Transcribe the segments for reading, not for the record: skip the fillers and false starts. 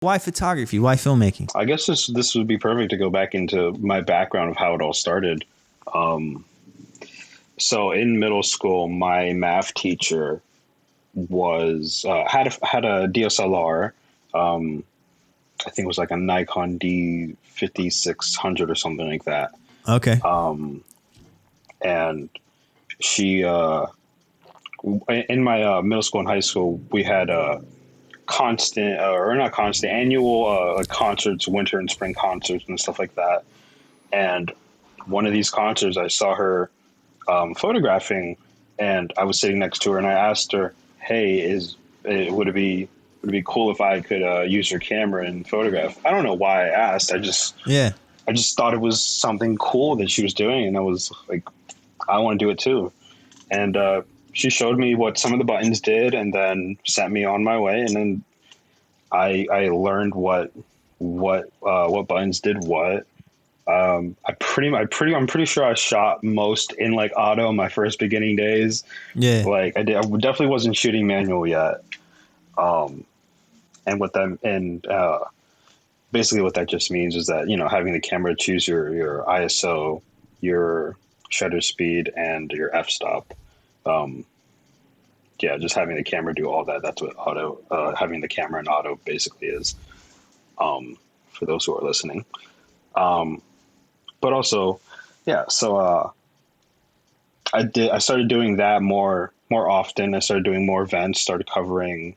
Why photography? Why filmmaking? I guess this would be perfect to go back into my background of how it all started. Um, so in middle school, my math teacher was had a DSLR. Um, I think it was like a Nikon D5600 or something like that. Okay. And she in my middle school and high school, we had constant or not constant annual like concerts, winter and spring concerts and stuff like that. And one of these concerts, I saw her photographing, and I was sitting next to her, and I asked her, "Hey, would it be cool if I could use your camera and photograph?" I don't know why I asked. Yeah. I just thought it was something cool that she was doing, and I was like, I want to do it too. And she showed me what some of the buttons did, and then sent me on my way. And then I learned what buttons did what. I'm pretty sure I shot most in like auto my first beginning days. Yeah. Like I definitely wasn't shooting manual yet. Um, and what that and basically what that just means is that, you know, having the camera choose your ISO, your shutter speed, and your f-stop. Um, yeah, just having the camera do all that. That's what auto having the camera in auto basically is. For those who are listening. Um, but also, yeah. So I started doing that more often. I started doing more events. Started covering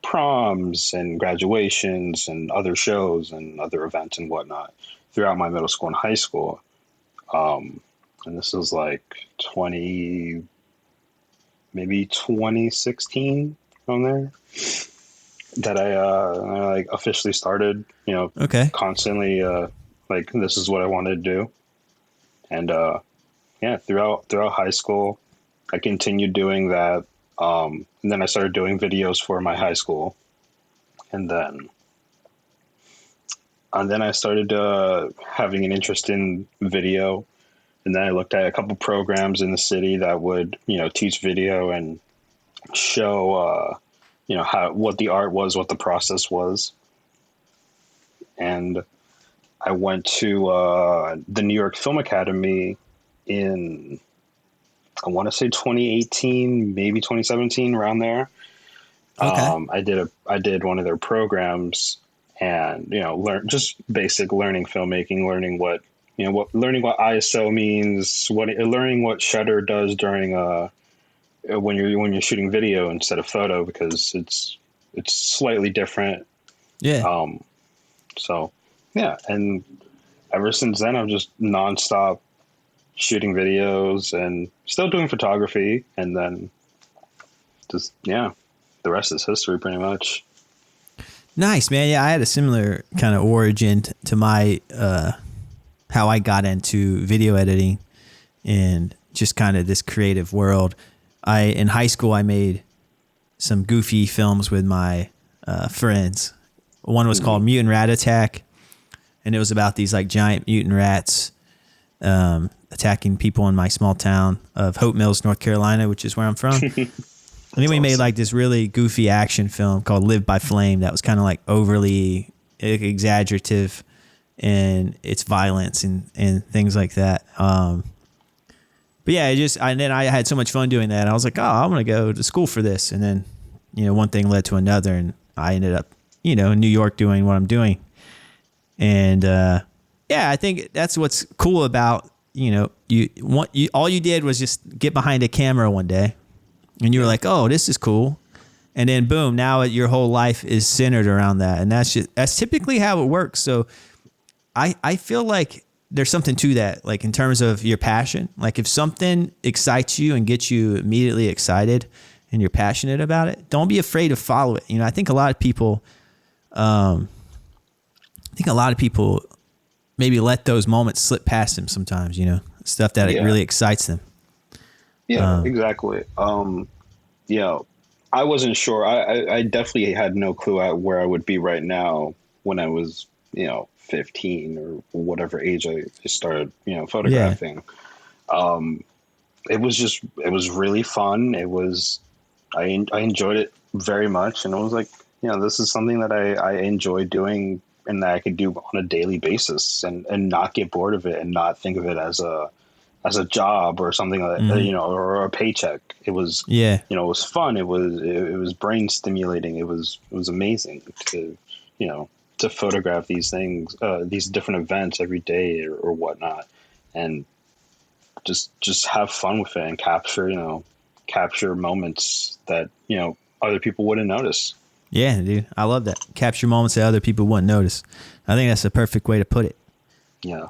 proms and graduations and other shows and other events and whatnot throughout my middle school and high school. Um, and this was like 20, maybe 2016 on there that I like officially started, you know, Okay. constantly like this is what I wanted to do. And yeah, throughout high school, I continued doing that. And then I started doing videos for my high school, and then I started having an interest in video. And then I looked at a couple programs in the city that would, you know, teach video and show, you know, how what the art was, what the process was. And I went to the New York Film Academy in, I want to say 2018, maybe 2017, around there. Okay. I did one of their programs, and, you know, learn just basic learning filmmaking, learning what, you know, learning what ISO means, learning what shutter does during when you're shooting video instead of photo, because it's slightly different. Yeah. Um, so yeah, and ever since then, I'm just nonstop shooting videos and still doing photography, and then just, yeah, the rest is history pretty much. Nice, man. Yeah, I had a similar kind of origin to my how I got into video editing and just kind of this creative world. I in high school I made some goofy films with my friends. One was called Mutant Rat Attack, and it was about these like giant mutant rats attacking people in my small town of Hope Mills, North Carolina, which is where I'm from. And then we made like this really goofy action film called Live by Flame that was kind of like overly exaggerative in its violence and things like that. But yeah, and then I had so much fun doing that. I was like, oh, I'm going to go to school for this. And then, you know, one thing led to another, and I ended up, you know, in New York doing what I'm doing. And yeah, I think that's what's cool about, you know, all you did was just get behind a camera one day. And you were like, oh, this is cool. And then boom, now your whole life is centered around that. And that's typically how it works. So I feel like there's something to that, like in terms of your passion. Like if something excites you and gets you immediately excited and you're passionate about it, don't be afraid to follow it. You know, I think a lot of people maybe let those moments slip past them sometimes, you know, stuff that it Yeah. really excites them. Yeah, exactly. You know, I wasn't sure. I definitely had no clue at where I would be right now when I was, you know, 15 or whatever age I started, you know, Yeah. photographing. It was really fun. I enjoyed it very much. And I was like, this is something that I enjoy doing and that I could do on a daily basis and not get bored of it and not think of it as a job or something like Hmm. or a paycheck. It was, Yeah. it was fun. It was brain stimulating. It was amazing to, you know, to photograph these things, these different events every day or whatnot, and just have fun with it and capture, capture moments that, other people wouldn't notice. Yeah, dude. I love that. Capture moments that other people wouldn't notice. I think that's the perfect way to put it. Yeah.